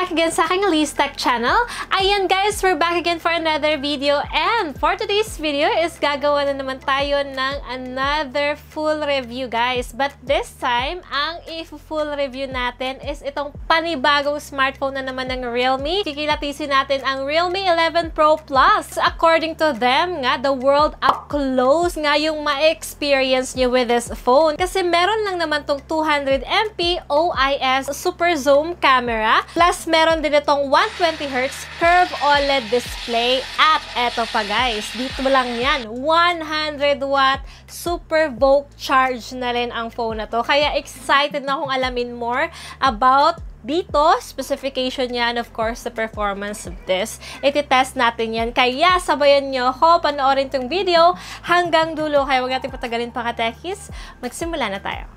back again sa aking Lee's Tech channel. Ayan guys, we're back again for another video. And for today's video is gagawa na naman tayo ng another full review guys. But this time, ang i-full review natin is itong panibagong smartphone na naman ng Realme. Kikilatisin natin ang Realme 11 Pro Plus. According to them nga, the world up close nga yung ma-experience nyo with this phone. Kasi meron lang naman tong 200MP OIS Super Zoom camera. Plus, meron din itong 120Hz curved OLED display. At eto pa guys, dito lang yan, 100W Super VOOC charge na rin ang phone na to. Kaya excited na akong alamin more about dito, specification niya, and of course, the performance of this. Iti-test natin yan. Kaya sabayan nyo ako, panoorin tong video hanggang dulo. Kaya huwag natin patagalin pa ka-techies. Magsimula na tayo.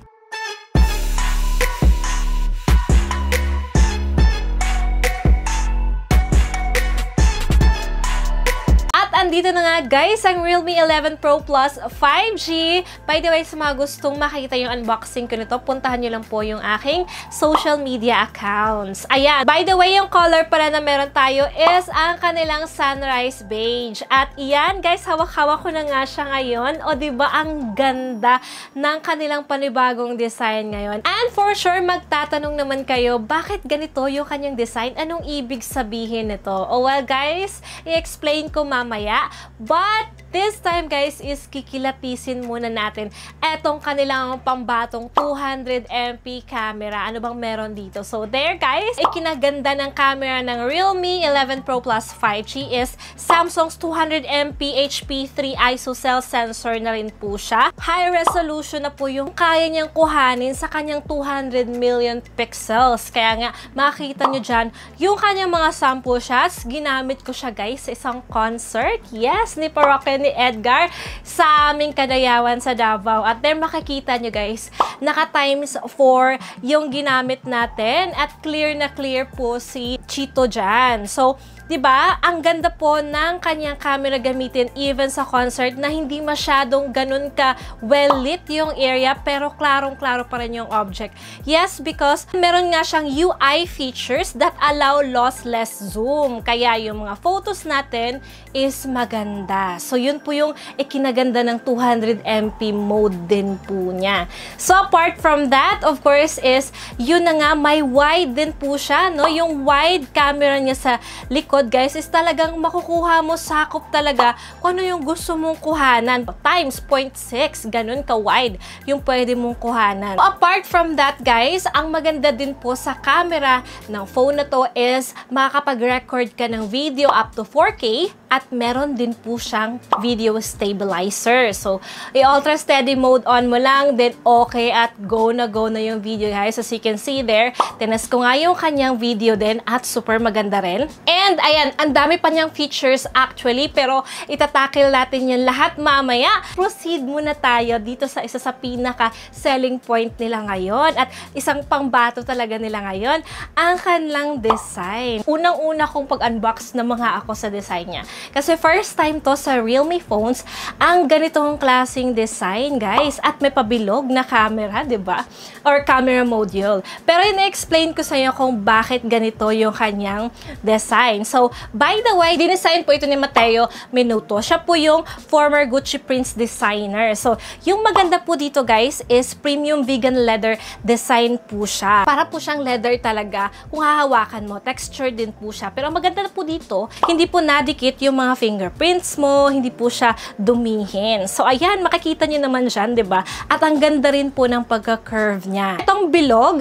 Andito na nga guys ang Realme 11 Pro Plus 5G. By the way, sa mga gustong makita yung unboxing ko nito, puntahan nyo lang po yung aking social media accounts. Ayan. By the way, yung color pala na meron tayo is ang kanilang Sunrise Beige. At iyan guys, hawak-hawak ko na nga siya ngayon. O diba ang ganda ng kanilang panibagong design ngayon. And for sure, magtatanong naman kayo, bakit ganito yung kanyang design? Anong ibig sabihin nito? O well guys, i-explain ko mamaya. But this time guys is kikilatisin muna natin etong kanilang pambatong 200MP camera. Ano bang meron dito? So there guys, ikinaganda ng camera ng Realme 11 Pro Plus 5G is Samsung's 200MP HP3 ISOCELL sensor na rin po siya. High resolution na po yung kaya niyang kuhanin sa kanyang 200 million pixels. Kaya nga makikita nyo dyan yung kanyang mga sample shots. Ginamit ko siya guys sa isang concert. Yes, ni Paroque ni Edgar sa aming Kadayawan sa Davao. At then makikita nyo guys, naka times 4 yung ginamit natin at clear na clear po si Chito dyan. So, diba, ang ganda po ng kanyang camera gamitin even sa concert na hindi masyadong ganun ka well-lit yung area pero klarong-klaro pa rin yung object. Yes, because meron nga siyang UI features that allow lossless zoom. Kaya yung mga photos natin is maganda. So, yun po yung ikinaganda ng 200MP mode din po niya. So, apart from that, of course, is yun na nga, may wide din po siya, no? Yung wide camera niya sa likod guys, is talagang makukuha mo, sakop talaga kung ano yung gusto mong kuhanan. Times 0.6, ganun ka-wide yung pwede mong kuhanan. So, apart from that guys, ang maganda din po sa camera ng phone na to is makakapag-record ka ng video up to 4K at meron din po siyang video stabilizer. So, i-ultra steady mode on mo lang, then okay at go na yung video guys. As you can see there, tinas ko nga yung kanyang video din at super maganda rin. And ayan, ang dami pa niyang features actually, pero itatakil natin yan lahat mamaya. Proceed muna tayo dito sa isa sa pinaka-selling point nila ngayon at isang pangbato talaga nila ngayon, ang kanilang design. Unang-una kong pag-unbox na mga ako sa design niya. Kasi first time to sa Realme phones, ang ganitong klaseng design guys, at may pabilog na camera, diba? Or camera module. Pero ina-explain ko sa inyo kung bakit ganito yung kanyang design. So, by the way, dinesign po ito ni Matteo Minuto. Siya po yung former Gucci Prince designer. So, yung maganda po dito guys is premium vegan leather design po siya. Para po siyang leather talaga. Kung hahawakan mo, texture din po siya. Pero maganda po dito, hindi po nadikit yung mga fingerprints mo, hindi po siya dumihin. So, ayan, makikita nyo naman dyan, diba? At ang ganda rin po ng pagka-curve niya. Itong bilog,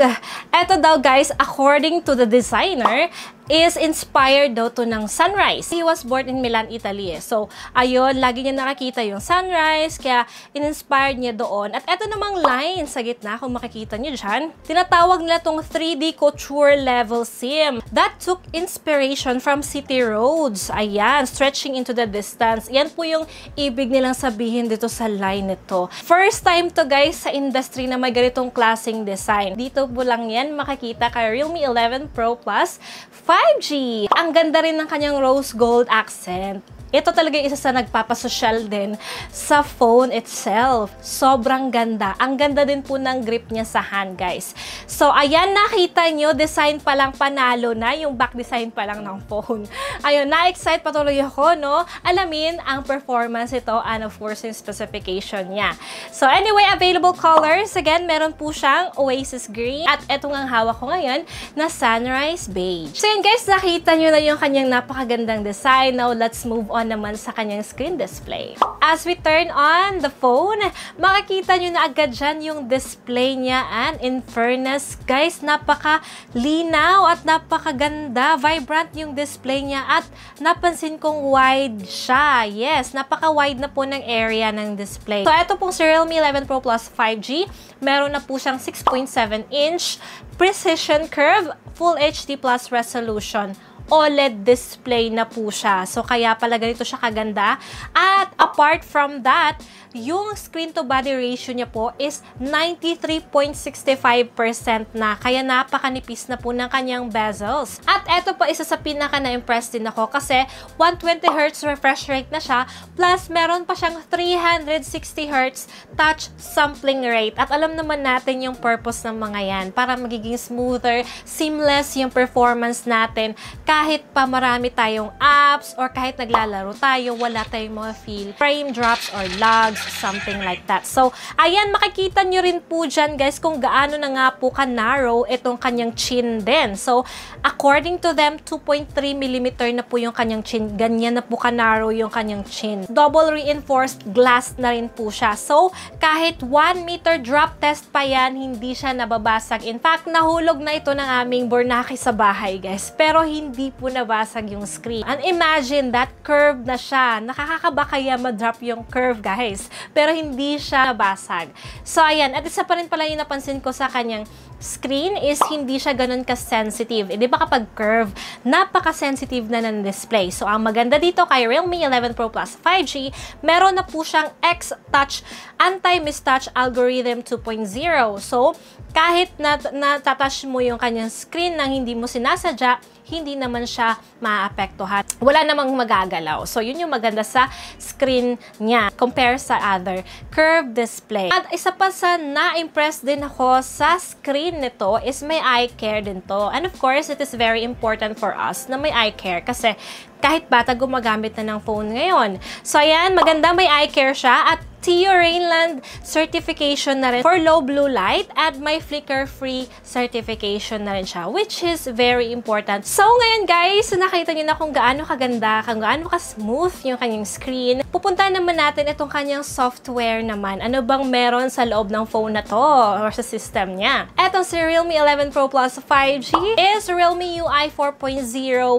eto daw guys, according to the designer, is inspired daw to ng sunrise. He was born in Milan, Italy. So, ayun, lagi niya nakakita yung sunrise, kaya in-inspired niya doon. At eto namang line sa gitna, kung makikita niyo dyan, tinatawag nila tong 3D couture level sim. That took inspiration from city roads. Ayan, stretching into the distance. Yan po yung ibig nilang sabihin dito sa line nito. First time to guys sa industry na may ganitong klaseng design. Dito po lang yan makikita kay Realme 11 Pro Plus 5G. Ang ganda rin ng kanyang rose gold accent. ito talaga yung isa sa nagpapasosyal din sa phone itself. Sobrang ganda. Ang ganda din po ng grip niya sa hand, guys. So, ayan, nakita nyo, design pa lang panalo na. Yung back design pa lang ng phone. Ayun, na-excite patuloy ako, no? Alamin ang performance ito and of course, yung specification niya. So, anyway, available colors. Again, meron po siyang Oasis Green. At etong ang hawak ko ngayon na Sunrise Beige. So, yun guys, nakita nyo na yung kanyang napakagandang design. Now, let's move on naman sa kanyang screen display. As we turn on the phone, makikita nyo na agad dyan yung display niya and in fairness, guys, napaka-linaw at napakaganda. Vibrant yung display niya at napansin kong wide siya. Yes, napaka-wide na po ng area ng display. So, ito pong si Realme 11 Pro Plus 5G. Meron na po siyang 6.7-inch Precision Curve Full HD Plus resolution. OLED display na po siya. So, kaya pala ganito siya kaganda. At apart from that, yung screen-to-body ratio niya po is 93.65% na. Kaya napakanipis na po ng kanyang bezels. At eto pa, isa sa pinaka na-impress din ako kasi 120Hz refresh rate na siya plus meron pa siyang 360Hz touch sampling rate. At alam naman natin yung purpose ng mga yan para magiging smoother, seamless yung performance natin kahit pa marami tayong apps or kahit naglalaro tayo, wala tayong mga feel, frame drops or lags, something like that. So, ayan, makikita nyo rin po dyan, guys, kung gaano na nga po ka-narrow itong kanyang chin din. So, according to them, 2.3mm na po yung kanyang chin. Ganyan na po ka-narrow yung kanyang chin. Double reinforced glass na rin po siya. So, kahit 1 meter drop test pa yan, hindi siya nababasag. In fact, nahulog na ito ng aming Bornaki sa bahay, guys. Pero hindi po nabasag yung screen. And imagine that, curve na siya. Nakakakaba kaya ma-drop yung curve, guys. Pero hindi siya nabasag. So, ayan. At isa pa rin pala yung napansin ko sa kanyang screen is hindi siya ganun ka-sensitive. Di ba kapag curve, napaka-sensitive na ng display. So, ang maganda dito kay Realme 11 Pro Plus 5G, meron na po siyang X-Touch Anti-Mistouch Algorithm 2.0. So, kahit natatouch mo yung kanyang screen nang hindi mo sinasadya, hindi naman siya maapektuhan. Wala namang magagalaw. So, yun yung maganda sa screen niya compare sa other curved display. At isa pa sa na-impress din ako sa screen nito is may eye care din to. And of course, it is very important for us na may eye care kasi kahit bata gumagamit na ng phone ngayon. So, ayan, maganda may eye care siya at TU Rainland certification na rin for low blue light at may flicker-free certification na rin siya, which is very important. So, ngayon guys, nakita niyo na kung gaano kaganda, kung gaano ka-smooth yung kanyang screen. Pupunta naman natin itong kanyang software naman. Ano bang meron sa loob ng phone na to or sa system niya? Etong si Realme 11 Pro Plus 5G is Realme UI 4.0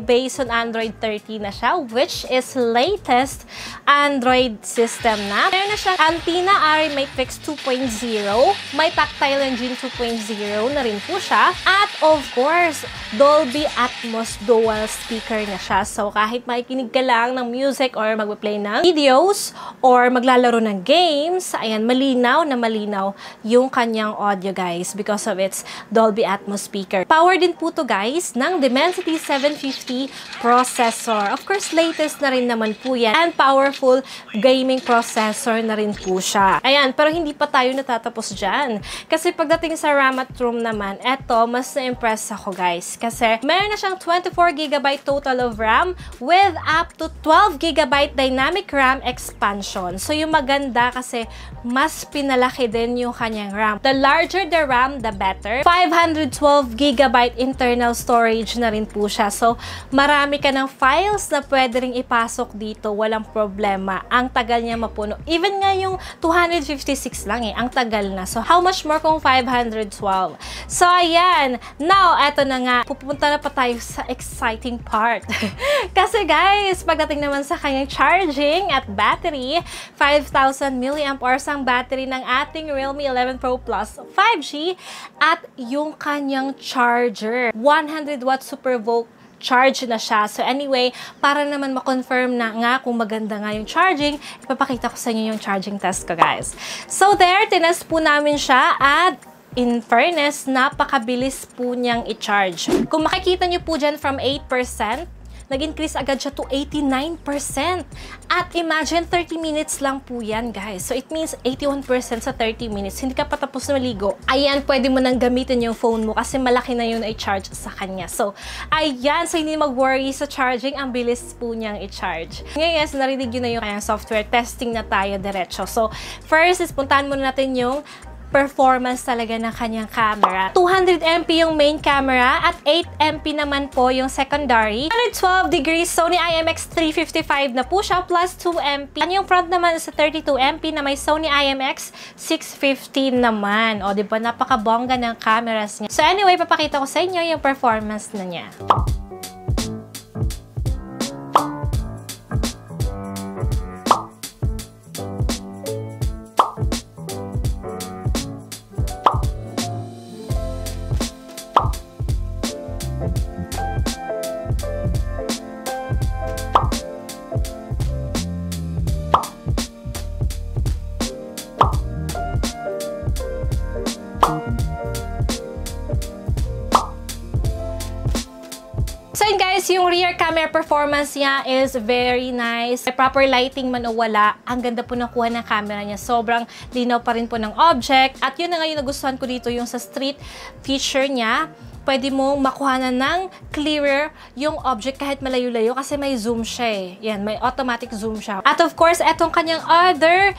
based on Android 13 na siya, which is latest Android system na. Meron na siya Antenna Array Matrix 2.0, may Tactile Engine 2.0 na rin po siya, at of course, Dolby Atmos dual speaker na siya. So, kahit makikinig ka lang ng music or magpa-play ng videos or maglalaro ng games, ayan, malinaw na malinaw yung kanyang audio, guys, because of its Dolby Atmos speaker. Power din po to, guys, ng Dimensity 750 processor. Of course, latest na rin naman po yan. And powerful gaming processor na rin po siya. Ayan, pero hindi pa tayo natatapos dyan. Kasi pagdating sa RAM at ROM naman, eto, mas na-impress ako, guys. Kasi meron na siyang 24GB total of RAM with up to 12GB dynamic RAM expansion. So, yung maganda kasi mas pinalaki din yung kanyang RAM. The larger the RAM, the better. 512GB internal storage na rin po siya. So, marami ka ng files na pwede ring ipasok dito. Walang problema. Ang tagal niya mapuno. Even nga yung 256 lang eh. Ang tagal na. So, how much more kung 512? So, ayan. Now, eto na nga. Pupunta na pa tayo sa exciting part. Kasi guys, pagdating naman sa kanyang charging at battery, 5,000 mAh ang battery ng ating Realme 11 Pro Plus 5G at yung kanyang charger. 100W Super Volt charge na siya. So anyway, para naman ma-confirm na nga kung maganda nga yung charging, ipapakita ko sa inyo yung charging test ko, guys. So there, tinest po namin siya at in fairness, napakabilis po niyang i-charge. Kung makikita niyo po dyan from 8% nag-increase agad siya to 89%. At imagine, 30 minutes lang po yan, guys. So, it means 81% sa 30 minutes. Hindi ka pa tapos na maligo. Ayan, pwede mo nang gamitin yung phone mo kasi malaki na yun i-charge sa kanya. So, ayan. So, hindi mag-worry sa charging. Ang bilis po niyang i-charge. Ngayon, guys, narinig yun na yung kanyang software. Testing na tayo diretso. So, first is puntahan muna natin yung performance talaga ng kanyang camera. 200MP yung main camera at 8MP naman po yung secondary. 112 degrees Sony IMX355 na po siya plus 2MP. Yung front naman is 32MP na may Sony IMX615 naman. O, diba? Napakabongga ng cameras niya. So, anyway, papakita ko sa inyo yung performance na niya. So yun guys, yung rear camera performance niya is very nice. May proper lighting man o wala, ang ganda po ng kuha ng camera niya. Sobrang linaw pa rin po ng object. At yun na nga yung nagustuhan ko dito, yung sa street feature niya. Pwede mong makuhanan ng clearer yung object kahit malayo-layo kasi may zoom siya eh. Yan, may automatic zoom siya. At of course, etong kanyang other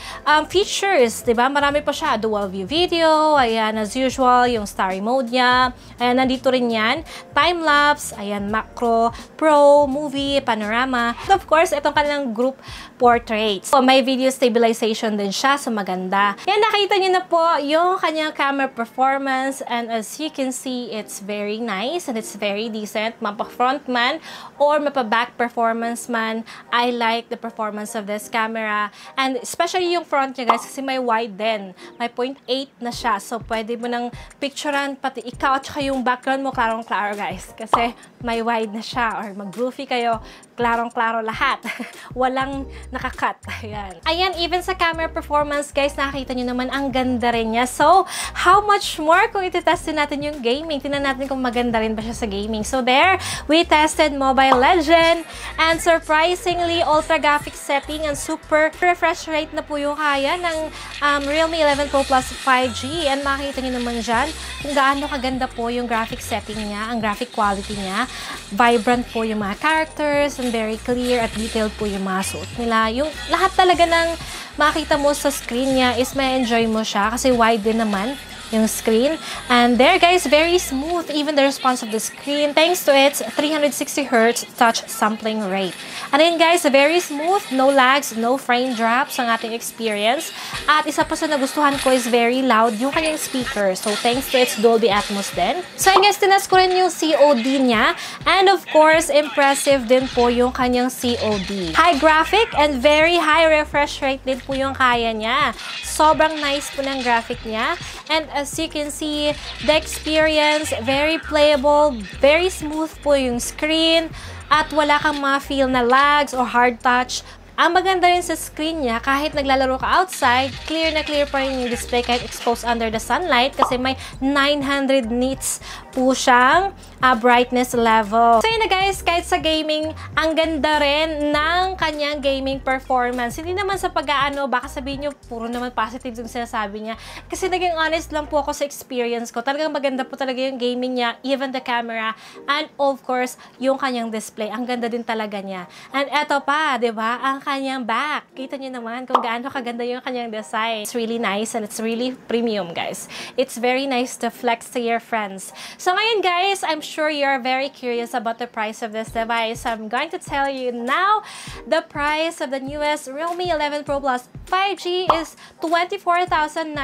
features, diba? Marami pa siya. Dual view video, ayan, as usual, yung story mode niya. Ayan, nandito rin yan. Time-lapse, ayan, macro, pro, movie, panorama. At of course, etong kanyang group portraits. So, may video stabilization din siya, so maganda. Yan, nakita niyo na po yung kanyang camera performance and as you can see, it's very nice and it's very decent. Mapa-front man or mapa-back performance man, I like the performance of this camera. And especially yung front niya guys kasi may wide din. May 0.8 na siya. So, pwede mo nang picturean pati ikaw at saka yung background mo klarong-klaro guys. Kasi may wide na siya or mag-groovy kayo, klarong-klaro lahat. Walang nakakat. Ayan. Ayan, even sa camera performance guys, nakikita nyo naman ang ganda rin niya. So, how much more kung ititestin natin yung gaming? Tingnan natin kung maganda rin ba siya sa gaming. So there, we tested Mobile Legends and surprisingly, ultra graphics setting and super refresh rate na po yung kaya ng Realme 11 Pro Plus 5G. And makikita nyo naman dyan kung gaano kaganda po yung graphic setting niya, ang graphic quality niya. Vibrant po yung mga characters and very clear at detailed po yung mga suot nila. Yung lahat talaga ng makita mo sa screen niya is may enjoy mo siya kasi wide din naman yung screen. And there guys, very smooth even the response of the screen thanks to its 360Hz touch sampling rate. And then guys, very smooth, no lags, no frame drops ang ating experience. At isa pa sa nagustuhan ko is very loud yung kanyang speaker. So thanks to its Dolby Atmos din. So I guess tinas ko rin yung COD niya. And of course, impressive din po yung kanyang COD. High graphic and very high refresh rate din po yung kaya niya. Sobrang nice po ng graphic niya. And as you can see, the experience, very playable, very smooth po yung screen, at wala kang ma-feel na lags or hard touch. Ang maganda rin sa screen niya, kahit naglalaro ka outside, clear na clear pa rin yung display kahit exposed under the sunlight kasi may 900 nits po siyang brightness level. So yun na guys, kahit sa gaming, ang ganda rin ng kanyang gaming performance. Hindi naman sa pag-aano, baka sabihin nyo, puro naman positive yung sinasabi niya. Kasi naging honest lang po ako sa experience ko. Talagang maganda po talaga yung gaming niya, even the camera, and of course, yung kanyang display. Ang ganda din talaga niya. And eto pa, di ba? Ang kanyang back. Kita nyo naman kung gaano kaganda yung kanyang design. It's really nice and it's really premium, guys. It's very nice to flex to your friends. So ngayon, guys, I'm sure you're very curious about the price of this device. I'm going to tell you now the price of the newest Realme 11 Pro Plus 5G is 24,999.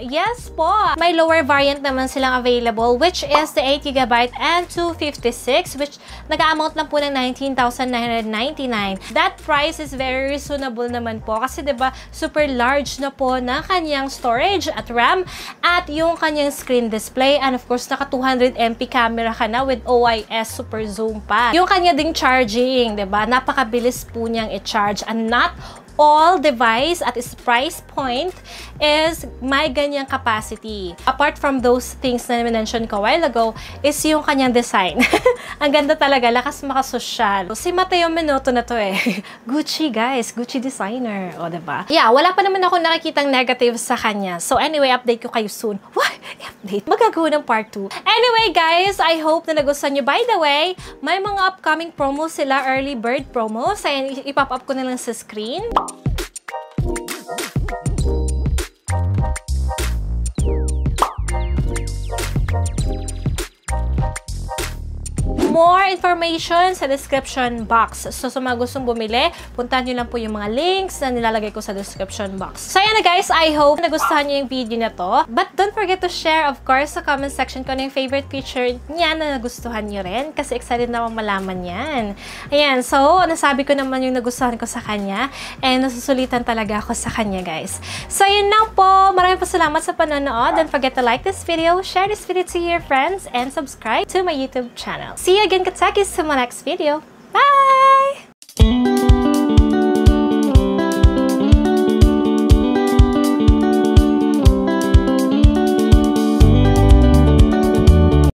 Yes po! May lower variant naman silang available, which is the 8GB and 256, which nag-amount lang po ng 19,999. That price is very reasonable naman po kasi diba super large na po ng kanyang storage at RAM at yung kanyang screen display, and of course naka 200MP camera ka na with OIS super zoom pa. Yung kanya ding charging, diba? Napakabilis po niyang i-charge and not all device at its price point is may ganyang capacity. Apart from those things na mention ko a while ago, is yung kanyang design. Ang ganda talaga, lakas makasosyal. Si Matteo Menoto na to eh. Gucci guys, Gucci designer. O, diba? Yeah, wala pa naman ako nakikitang negative sa kanya. So anyway, update ko kayo soon. What? Update? Magagawa ng part 2. Anyway guys, I hope na nagustuhan nyo. By the way, may mga upcoming promos sila, early bird promos. Ayan, ipop up ko na lang sa screen. More information sa description box. So, sa mga gustong bumili, puntahan nyo lang po yung mga links na nilalagay ko sa description box. So, ayan na guys. I hope nagustuhan nyo yung video na to. But don't forget to share, of course, sa comment section kung ano yung favorite feature niya na nagustuhan nyo rin. Kasi excited na akong malaman yan. Ayan. So, nasabi ko naman yung nagustuhan ko sa kanya. And nasusulitan talaga ako sa kanya, guys. So, yun lang po. Maraming po salamat sa panonood. Don't forget to like this video, share this video to your friends, and subscribe to my YouTube channel. See you again, Katakis, sa my next video.